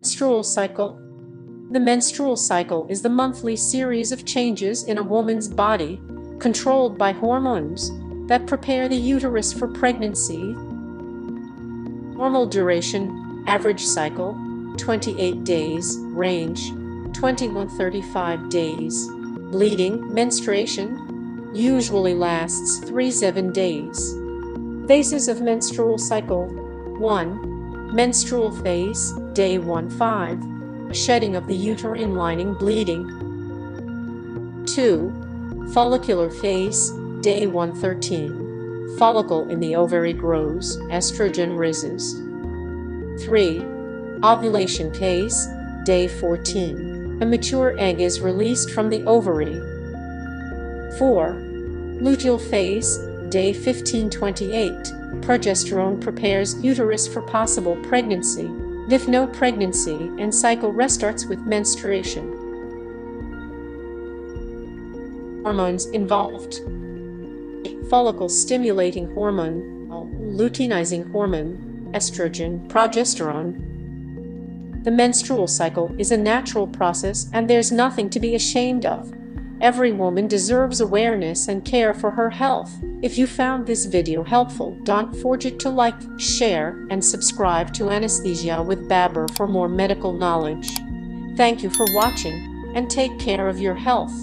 Menstrual cycle. The menstrual cycle is the monthly series of changes in a woman's body, controlled by hormones, that prepare the uterus for pregnancy. Normal duration, average cycle, 28 days, range, 21-35 days. Bleeding, menstruation, usually lasts 3-7 days. Phases of menstrual cycle. 1. Menstrual phase, day 1-5, shedding of the uterine lining, bleeding. 2. Follicular phase, day 113, follicle in the ovary grows, estrogen rises. 3. Ovulation phase, day 14, a mature egg is released from the ovary. 4. Luteal phase, day 15-28, progesterone prepares uterus for possible pregnancy, if no pregnancy, and cycle restarts with menstruation. Hormones involved. Follicle-stimulating hormone, luteinizing hormone, estrogen, progesterone. The menstrual cycle is a natural process and there's nothing to be ashamed of. Every woman deserves awareness and care for her health. If you found this video helpful, don't forget to like, share, and subscribe to Anesthesia with Baber for more medical knowledge. Thank you for watching, and take care of your health.